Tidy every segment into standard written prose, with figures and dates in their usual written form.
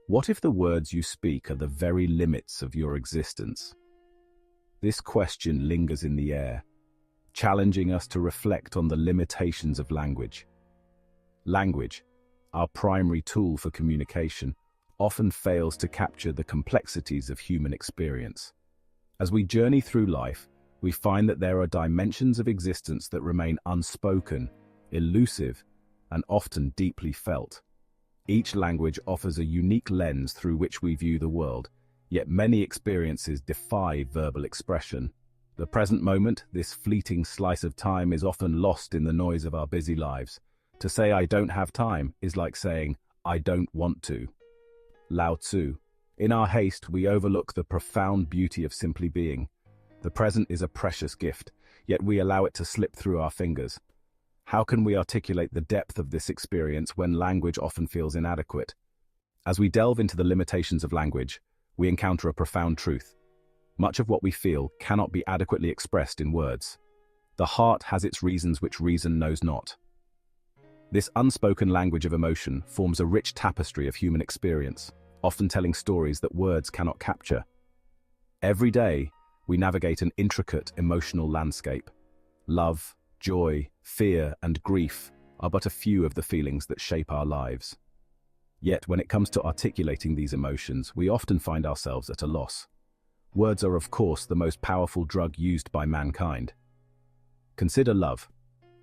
What if the words you speak are the very limits of your existence? This question lingers in the air, challenging us to reflect on the limitations of language. Language, our primary tool for communication, often fails to capture the complexities of human experience. As we journey through life, we find that there are dimensions of existence that remain unspoken, elusive, and often deeply felt. Each language offers a unique lens through which we view the world, yet many experiences defy verbal expression. The present moment, this fleeting slice of time, is often lost in the noise of our busy lives. To say "I don't have time" is like saying "I don't want to." Lao Tzu. In our haste, we overlook the profound beauty of simply being. The present is a precious gift, yet we allow it to slip through our fingers. How can we articulate the depth of this experience when language often feels inadequate? As we delve into the limitations of language, we encounter a profound truth. Much of what we feel cannot be adequately expressed in words. The heart has its reasons which reason knows not. This unspoken language of emotion forms a rich tapestry of human experience, often telling stories that words cannot capture. Every day, we navigate an intricate emotional landscape. Love, joy, fear, and grief are but a few of the feelings that shape our lives. Yet, when it comes to articulating these emotions, we often find ourselves at a loss. Words are, of course, the most powerful drug used by mankind. Consider love.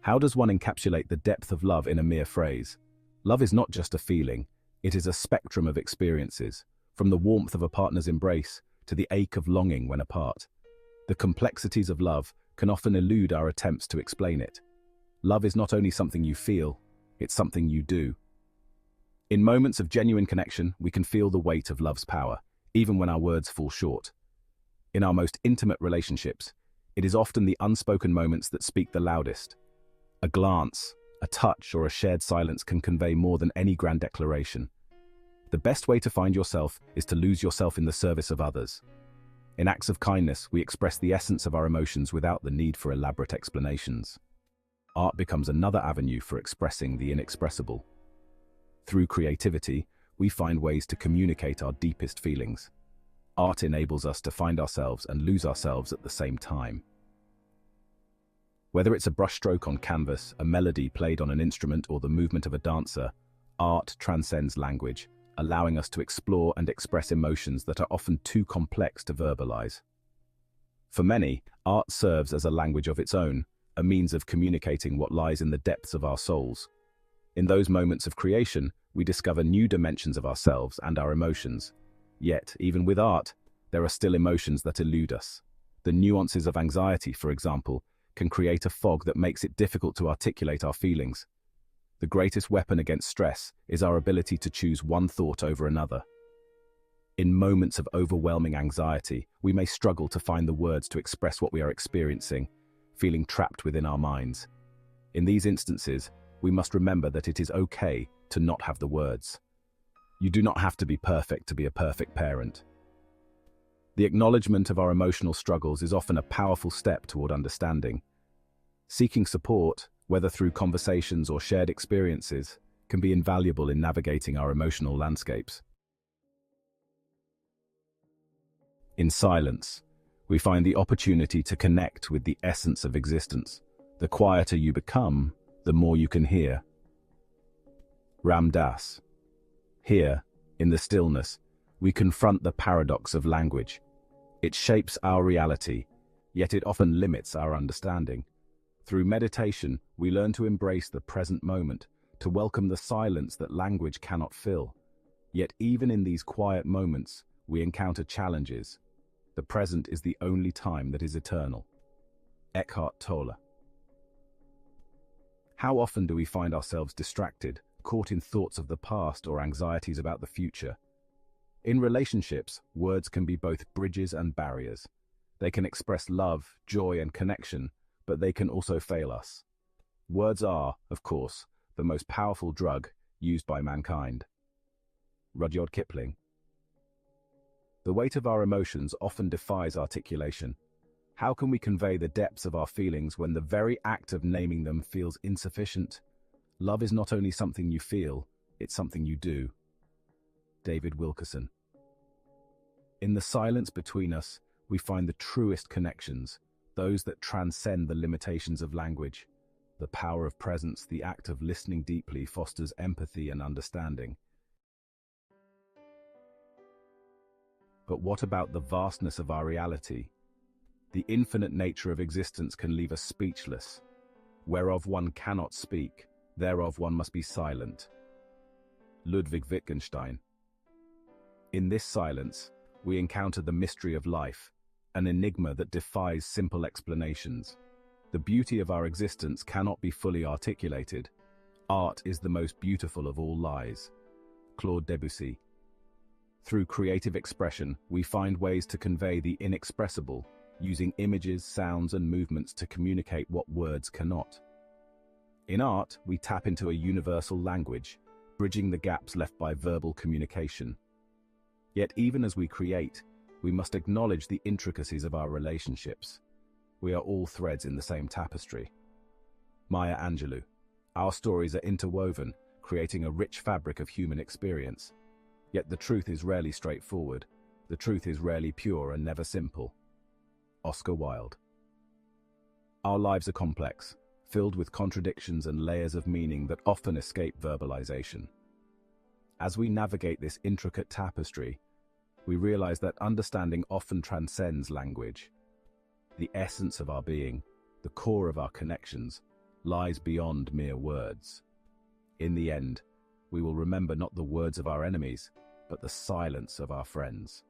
How does one encapsulate the depth of love in a mere phrase? Love is not just a feeling, it is a spectrum of experiences, from the warmth of a partner's embrace to the ache of longing when apart. The complexities of love can often elude our attempts to explain it. Love is not only something you feel, it's something you do. In moments of genuine connection, we can feel the weight of love's power, even when our words fall short. In our most intimate relationships, it is often the unspoken moments that speak the loudest. A glance, a touch, or a shared silence can convey more than any grand declaration. The best way to find yourself is to lose yourself in the service of others. In acts of kindness, we express the essence of our emotions without the need for elaborate explanations. Art becomes another avenue for expressing the inexpressible. Through creativity, we find ways to communicate our deepest feelings. Art enables us to find ourselves and lose ourselves at the same time. Whether it's a brushstroke on canvas, a melody played on an instrument, or the movement of a dancer, art transcends language, allowing us to explore and express emotions that are often too complex to verbalize. For many, art serves as a language of its own, a means of communicating what lies in the depths of our souls. In those moments of creation, we discover new dimensions of ourselves and our emotions. Yet, even with art, there are still emotions that elude us. The nuances of anxiety, for example, can create a fog that makes it difficult to articulate our feelings. The greatest weapon against stress is our ability to choose one thought over another. In moments of overwhelming anxiety, we may struggle to find the words to express what we are experiencing, feeling trapped within our minds. In these instances, we must remember that it is okay to not have the words. You do not have to be perfect to be a perfect parent. The acknowledgement of our emotional struggles is often a powerful step toward understanding. Seeking support, whether through conversations or shared experiences, can be invaluable in navigating our emotional landscapes. In silence, we find the opportunity to connect with the essence of existence. The quieter you become, the more you can hear. Ram Dass. Here, in the stillness, we confront the paradox of language. It shapes our reality, yet it often limits our understanding. Through meditation, we learn to embrace the present moment, to welcome the silence that language cannot fill. Yet even in these quiet moments, we encounter challenges. The present is the only time that is eternal. Eckhart Tolle. How often do we find ourselves distracted, caught in thoughts of the past or anxieties about the future? In relationships, words can be both bridges and barriers. They can express love, joy, and connection, but they can also fail us. Words are, of course, the most powerful drug used by mankind. Rudyard Kipling. The weight of our emotions often defies articulation. How can we convey the depths of our feelings when the very act of naming them feels insufficient? Love is not only something you feel, it's something you do. David Wilkerson. In the silence between us, we find the truest connections, those that transcend the limitations of language. The power of presence, the act of listening deeply, fosters empathy and understanding. But what about the vastness of our reality? The infinite nature of existence can leave us speechless. Whereof one cannot speak, thereof one must be silent. Ludwig Wittgenstein. In this silence, we encounter the mystery of life, an enigma that defies simple explanations. The beauty of our existence cannot be fully articulated. Art is the most beautiful of all lies. Claude Debussy. Through creative expression, we find ways to convey the inexpressible, using images, sounds, and movements to communicate what words cannot. In art, we tap into a universal language, bridging the gaps left by verbal communication. Yet even as we create, we must acknowledge the intricacies of our relationships. We are all threads in the same tapestry. Maya Angelou. Our stories are interwoven, creating a rich fabric of human experience. Yet the truth is rarely straightforward. The truth is rarely pure and never simple. Oscar Wilde. Our lives are complex, filled with contradictions and layers of meaning that often escape verbalization. As we navigate this intricate tapestry, we realize that understanding often transcends language. The essence of our being, the core of our connections, lies beyond mere words. In the end, we will remember not the words of our enemies, but the silence of our friends.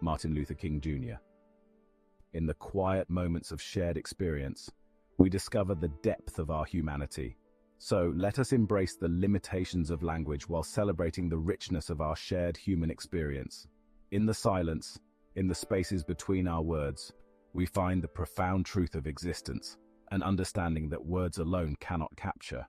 Martin Luther King Jr. In the quiet moments of shared experience, we discover the depth of our humanity. So let us embrace the limitations of language while celebrating the richness of our shared human experience. In the silence, in the spaces between our words, we find the profound truth of existence, an understanding that words alone cannot capture.